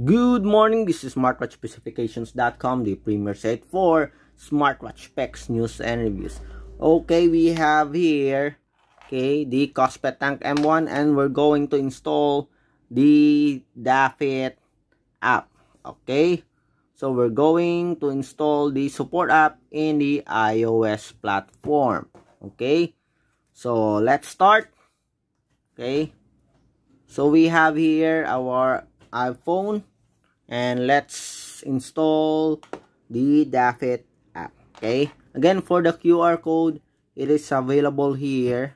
Good morning, this is smartwatchspecifications.com, the premier site for smartwatch specs, news, and reviews. Okay, we have here, the Kospet Tank M1, and we're going to install the Dafit app. Okay, so we're going to install the support app in the iOS platform. Okay, so let's start. Okay, so we have here our iPhone, and let's install the Dafit app. Okay, again, for the QR code, it is available here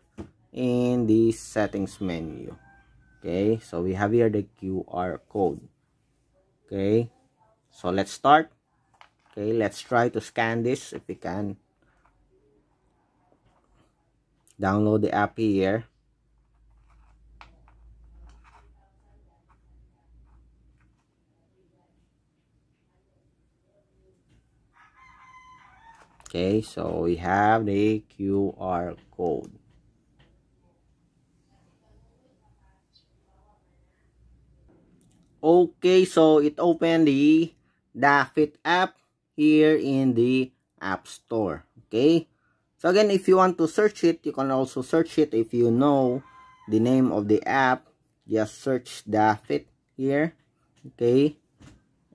in the settings menu. Okay, so we have here the QR code. Okay, so let's start. Okay, let's try to scan this if we can. Download the app here. Okay, so we have the QR code. Okay, so it opened the Dafit app here in the App Store. Okay, so again, if you want to search it, you can also search it. If you know the name of the app, just search Dafit here. Okay,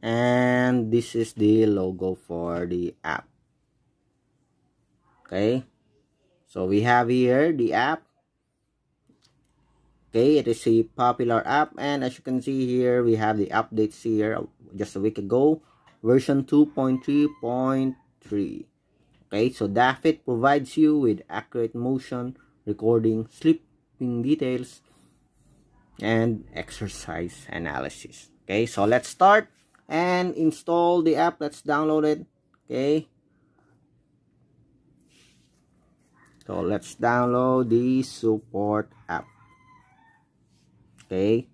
and this is the logo for the app. Okay, so we have here the app. Okay, it is a popular app, and as you can see here, we have the updates here just a week ago, version 2.3.3. Okay, so Dafit provides you with accurate motion recording, sleeping details, and exercise analysis. Okay, so let's start and install the app. Let's download it. Okay, so let's download the support app. Okay,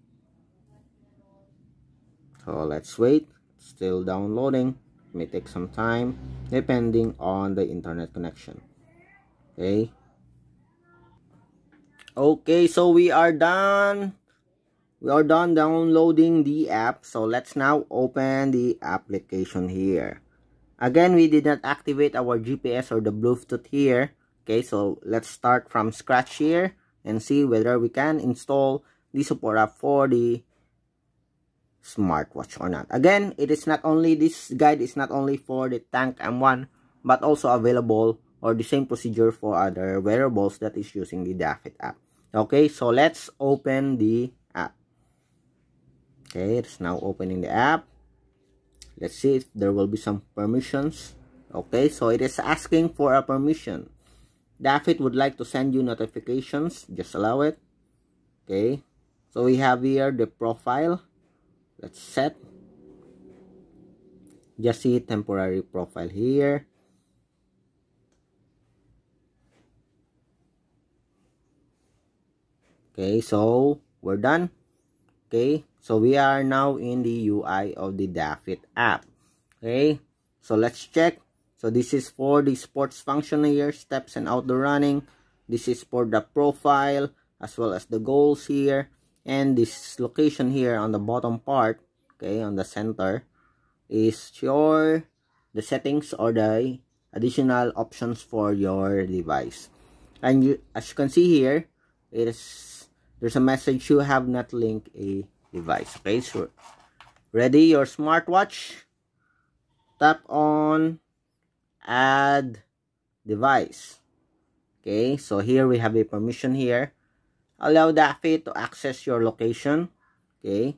so let's wait. It's still downloading. It may take some time depending on the internet connection. Okay, so we are done downloading the app. So let's now open the application here. Again, we did not activate our GPS or the Bluetooth here. Okay, so let's start from scratch here and see whether we can install the support app for the smartwatch or not. Again, this guide is not only for the Tank M1, but also available, or the same procedure, for other wearables that is using the Dafit app. Okay, so let's open the app. Okay, it's now opening the app. Let's see if there will be some permissions. Okay, so it is asking for a permission. Dafit would like to send you notifications. Just allow it. Okay, so we have here the profile. Let's set. Just see temporary profile here. Okay, so we're done. Okay, so we are now in the UI of the Dafit app. Okay, so let's check. So this is for the sports function here, steps and outdoor running. This is for the profile as well as the goals here. And this location here on the bottom part, okay, on the center, is the settings or the additional options for your device. And as you can see here, there's a message: you have not linked a device. Okay, so ready your smartwatch, tap on add device. Okay, so here we have a permission here. Allow Dafit to access your location. Okay,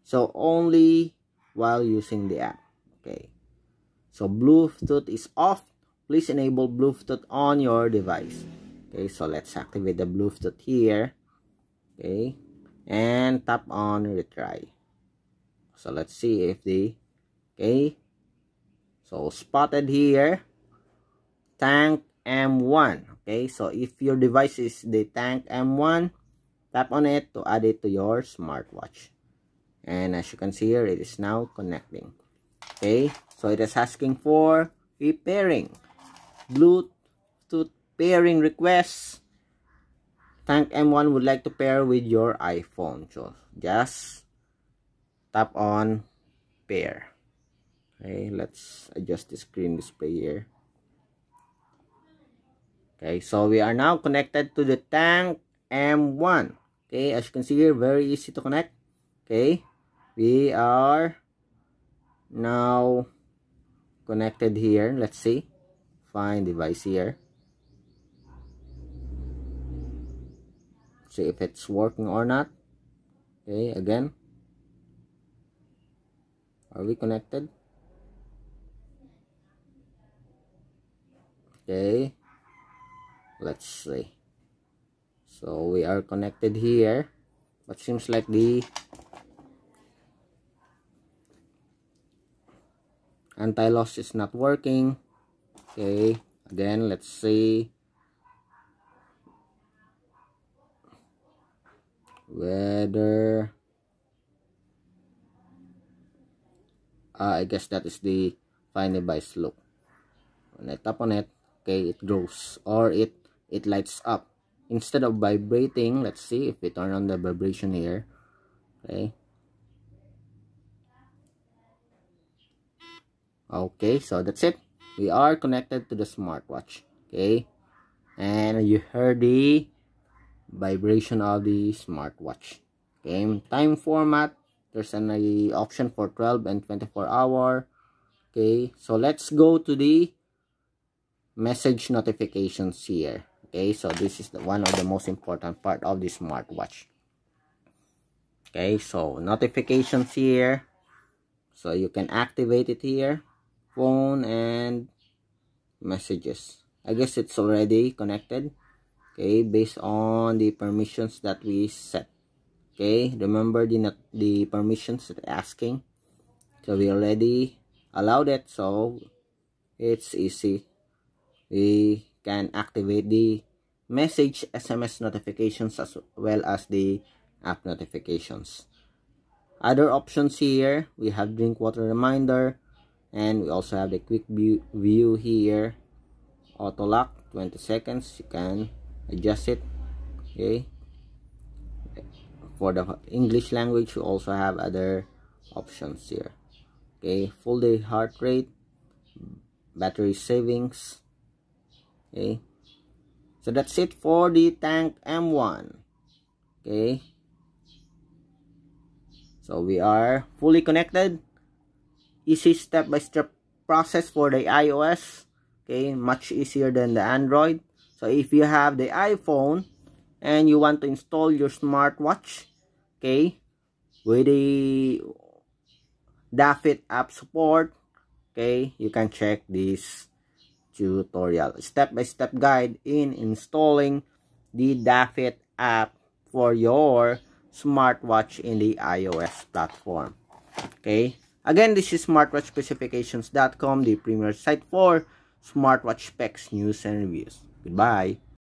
so only while using the app. Okay, so Bluetooth is off. Please enable Bluetooth on your device. Okay, so let's activate the Bluetooth here. Okay, and tap on retry. So let's see if so spotted here, Tank M1. Okay, so if your device is the Tank M1, tap on it to add it to your smartwatch. And as you can see here, it is now connecting. Okay, so it is asking for repairing Bluetooth Bluetooth pairing requests. Tank M1 would like to pair with your iPhone. So just tap on pair. Okay, let's adjust the screen display here. Okay, so we are now connected to the Tank M1. Okay, as you can see here, very easy to connect. Okay, we are now connected here. Let's see, find device here, see if it's working or not. Okay, again, are we connected? Okay, let's see. So we are connected here, but seems like the anti-loss is not working. Okay, again, let's see whether I guess that is the find device look. When I tap on it, okay, it grows or it lights up instead of vibrating. Let's see if we turn on the vibration here. Okay, so that's it. We are connected to the smartwatch. Okay, and you heard the vibration of the smartwatch. Okay, time format, there's an option for 12 and 24 hour. Okay, so let's go to the message notifications here. Okay, so this is one of the most important part of the smartwatch. Okay, so notifications here, so you can activate it here, phone and messages. I guess it's already connected. Okay, based on the permissions that we set. Okay, remember the permissions that asking. So we already allowed it, so it's easy. We can activate the message SMS notifications as well as the app notifications. Other options here, we have drink water reminder, and we also have the quick view here, auto lock 20 seconds. You can adjust it. Okay, for the English language, we also have other options here. Okay, full day heart rate, battery savings. Okay, so that's it for the Tank M1. Okay, so we are fully connected. Easy step-by-step process for the iOS. Okay, much easier than the Android. So if you have the iPhone and you want to install your smartwatch, okay, with the Dafit app support, okay, you can check this tutorial, step-by-step guide in installing the Dafit app for your smartwatch in the iOS platform. Okay, again, this is smartwatchspecifications.com, the premier site for smartwatch specs, news, and reviews. Goodbye.